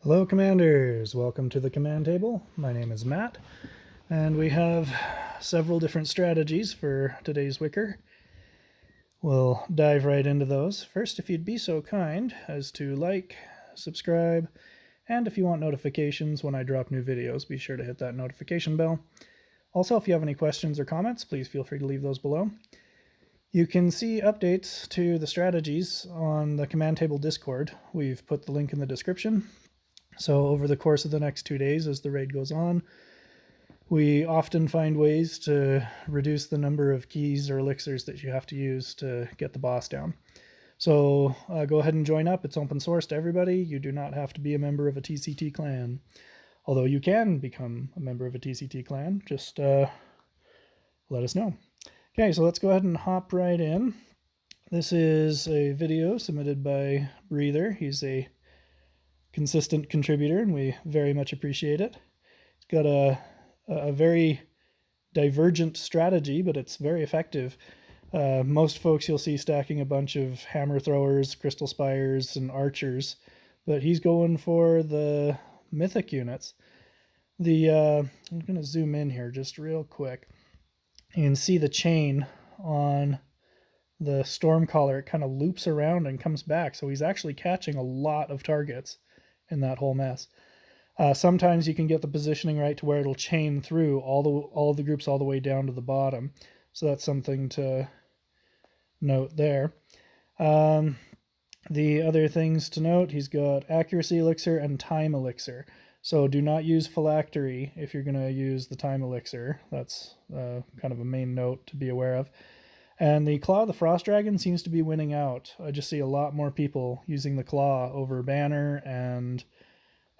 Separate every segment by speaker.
Speaker 1: Hello Commanders, welcome to the command table. My name is Matt, and we have several different strategies for today's Wicker. We'll dive right into those. First, if you'd be so kind as to like, subscribe, and if you want notifications when I drop new videos, be sure to hit that notification bell. Also, if you have any questions or comments, please feel free to leave those below. You can see updates to the strategies on the command table Discord. We've put the link in the description. So over the course of the next 2 days, as the raid goes on, we often find ways to reduce the number of keys or elixirs that you have to use to get the boss down. So go ahead and join up. It's open source to everybody. You do not have to be a member of a TCT clan. Although you can become a member of a TCT clan. Just let us know. Okay, so let's go ahead and hop right in. This is a video submitted by Breather. He's a consistent contributor, and we very much appreciate it. It's got a very divergent strategy, but it's very effective. Most folks you'll see stacking a bunch of hammer throwers, crystal spires, and archers, but he's going for the mythic units. I'm going to zoom in here just real quick. You can see the chain on the Stormcaller. It kind of loops around and comes back, so he's actually catching a lot of targets in that whole mess. Sometimes you can get the positioning right to where it'll chain through all of the groups all the way down to the bottom. So that's something to note there. The other things to note, he's got accuracy elixir and time elixir. So do not use phylactery if you're going to use the time elixir. That's kind of a main note to be aware of. And the Claw of the Frost Dragon seems to be winning out. I just see a lot more people using the Claw over Banner and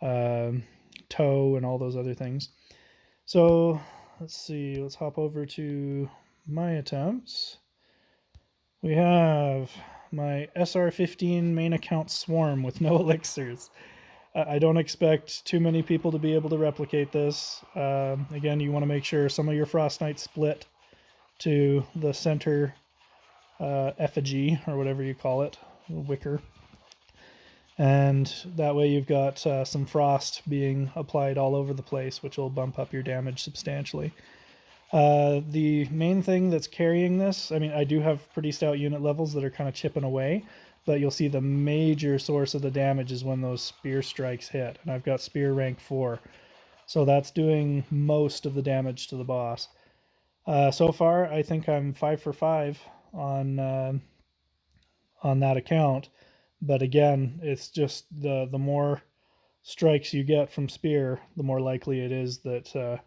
Speaker 1: Toe and all those other things. So let's see, let's hop over to my attempts. We have my SR15 main account Swarm with no elixirs. I don't expect too many people to be able to replicate this. Again, you want to make sure some of your Frost Knights split to the center effigy, or whatever you call it, wicker. And that way you've got some frost being applied all over the place, which will bump up your damage substantially. The main thing that's carrying this, I mean, I do have pretty stout unit levels that are kind of chipping away, but you'll see the major source of the damage is when those spear strikes hit. And I've got spear rank 4. So that's doing most of the damage to the boss. So far, I think I'm 5 for 5 on that account. But again, it's just the more strikes you get from spear, the more likely it is that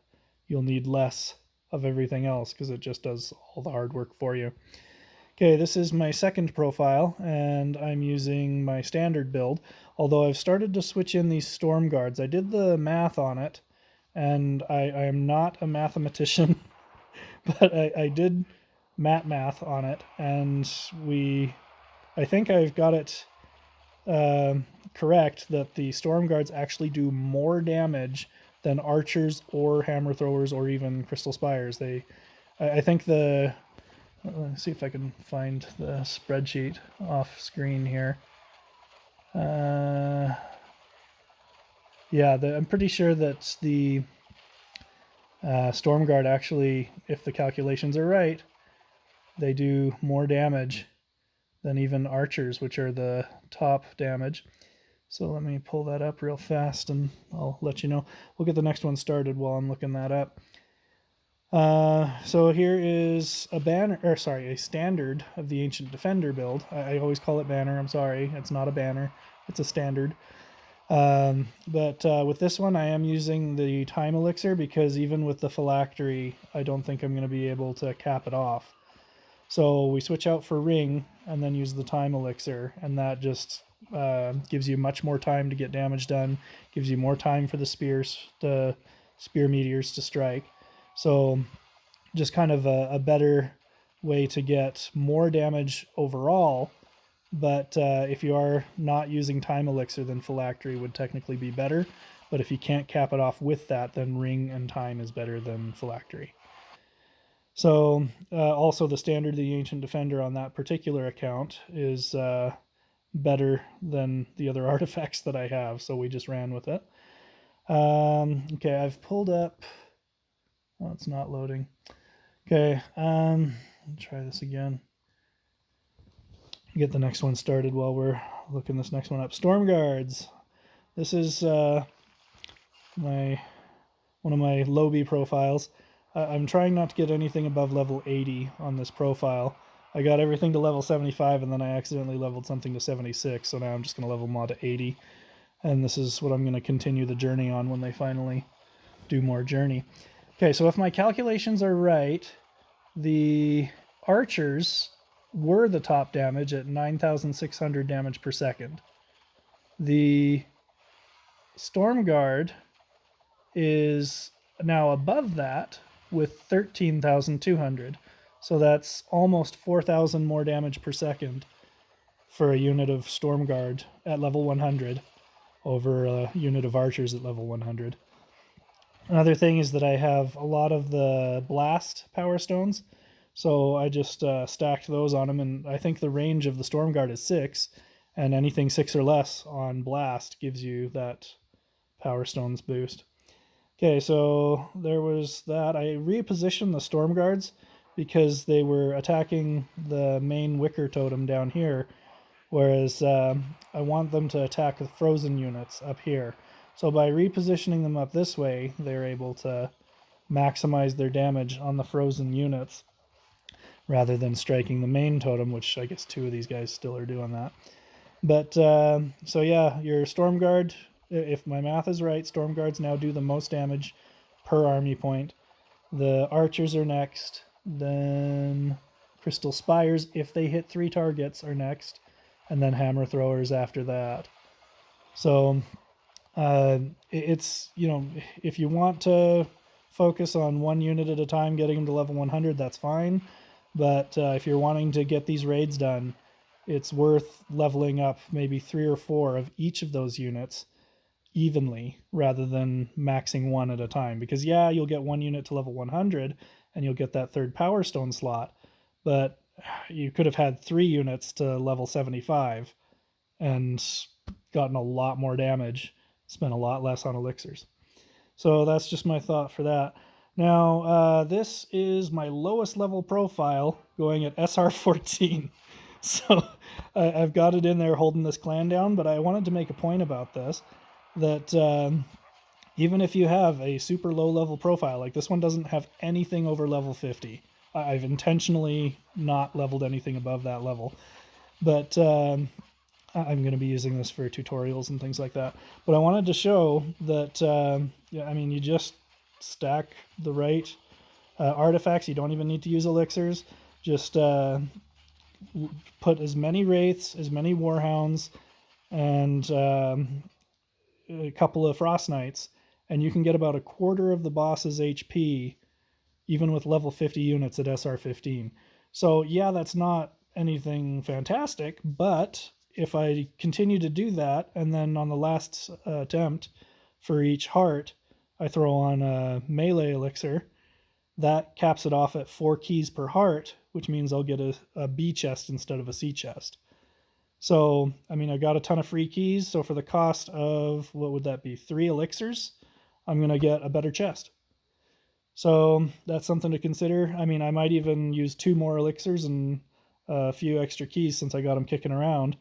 Speaker 1: you'll need less of everything else, because it just does all the hard work for you. Okay, this is my second profile, and I'm using my standard build, although I've started to switch in these Stormguards. I did the math on it, and I am not a mathematician, but I did math on it, and I think I've got it correct that the Stormguards actually do more damage than archers or hammer throwers or even crystal spires. I think let's see if I can find the spreadsheet off screen here. Yeah, I'm pretty sure that the Stormguard actually, if the calculations are right, they do more damage than even archers, which are the top damage. So let me pull that up real fast and I'll let you know. We'll get the next one started while I'm looking that up. So here is a standard of the Ancient Defender build. I always call it banner. I'm sorry, it's not a banner. It's a standard. But with this one, I am using the time elixir because even with the phylactery, I don't think I'm going to be able to cap it off. So we switch out for ring and then use the time elixir, and that just gives you much more time to get damage done, gives you more time for the spear meteors to strike. So just kind of a better way to get more damage overall. But if you are not using time elixir, then phylactery would technically be better. But if you can't cap it off with that, then ring and time is better than phylactery. So also the standard of the Ancient Defender on that particular account is better than the other artifacts that I have, so we just ran with it. Okay, I've pulled up... Oh, it's not loading. Okay, try this again. Get the next one started while we're looking this next one up. Stormguards. This is one of my lowbie profiles. I'm trying not to get anything above level 80 on this profile. I got everything to level 75 and then I accidentally leveled something to 76, so now I'm just going to level them all to 80. And this is what I'm going to continue the journey on when they finally do more journey. Okay, so if my calculations are right, the archers were the top damage at 9,600 damage per second. The Stormguard is now above that with 13,200. So that's almost 4,000 more damage per second for a unit of Stormguard at level 100 over a unit of archers at level 100. Another thing is that I have a lot of the blast power stones, so I just stacked those on them, and I think the range of the Stormguard is 6, and anything 6 or less on blast gives you that power stones boost. Okay, so there was that. I repositioned the Stormguards because they were attacking the main Wicker totem down here, whereas I want them to attack the frozen units up here. So by repositioning them up this way, they're able to maximize their damage on the frozen units rather than striking the main totem, which I guess 2 of these guys still are doing that. But so yeah, your Stormguard, if my math is right, Stormguards now do the most damage per army point. The archers are next, then Crystal Spires, if they hit 3 targets, are next, and then Hammer Throwers after that. So it's, you know, if you want to focus on 1 unit at a time, getting them to level 100, that's fine. But if you're wanting to get these raids done, it's worth leveling up maybe 3 or 4 of each of those units evenly rather than maxing 1 at a time. Because yeah, you'll get 1 unit to level 100 and you'll get that 3rd power stone slot, but you could have had 3 units to level 75 and gotten a lot more damage, spent a lot less on elixirs. So that's just my thought for that. Now, this is my lowest level profile going at SR 14. So I've got it in there holding this clan down, but I wanted to make a point about this, that even if you have a super low level profile, like this one doesn't have anything over level 50. I've intentionally not leveled anything above that level. But I'm going to be using this for tutorials and things like that. But I wanted to show that, yeah, I mean, you just stack the right artifacts. You don't even need to use elixirs. Just put as many wraiths, as many warhounds, and a couple of frost knights, and you can get about a quarter of the boss's HP, even with level 50 units at SR 15. So yeah, that's not anything fantastic, but if I continue to do that, and then on the last attempt for each heart, I throw on a melee elixir, that caps it off at 4 keys per heart, which means I'll get a B chest instead of a C chest. So, I mean, I got a ton of free keys, so for the cost of, what would that be, 3 elixirs, I'm going to get a better chest. So that's something to consider. I mean, I might even use 2 more elixirs and a few extra keys since I got them kicking around,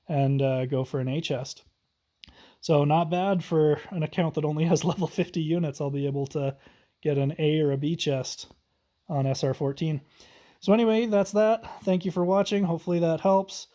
Speaker 1: and go for an A chest. So not bad for an account that only has level 50 units. I'll be able to get an A or a B chest on SR14. So anyway, that's that. Thank you for watching. Hopefully that helps.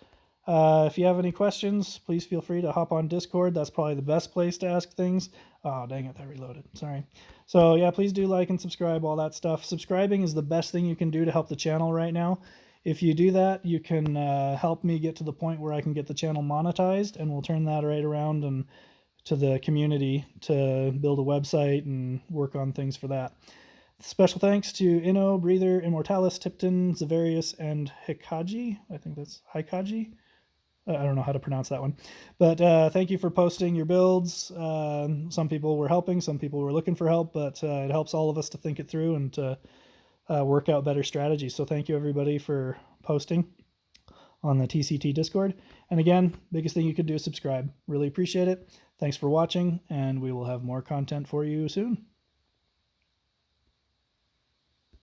Speaker 1: If you have any questions, please feel free to hop on Discord. That's probably the best place to ask things. Oh, dang it, that reloaded. Sorry. So yeah, please do like and subscribe, all that stuff. Subscribing is the best thing you can do to help the channel right now. If you do that, you can help me get to the point where I can get the channel monetized, and we'll turn that right around and to the community to build a website and work on things for that. Special thanks to Inno, Breather, Immortalis, Tipton, Zavarius, and Hikaji. I think that's Hikaji. I don't know how to pronounce that one. But thank you for posting your builds. Some people were helping, some people were looking for help, but it helps all of us to think it through and to work out better strategies. So thank you, everybody, for posting. on the TCT Discord. And again, biggest thing you could do is subscribe. Really appreciate it. Thanks for watching, and we will have more content for you soon.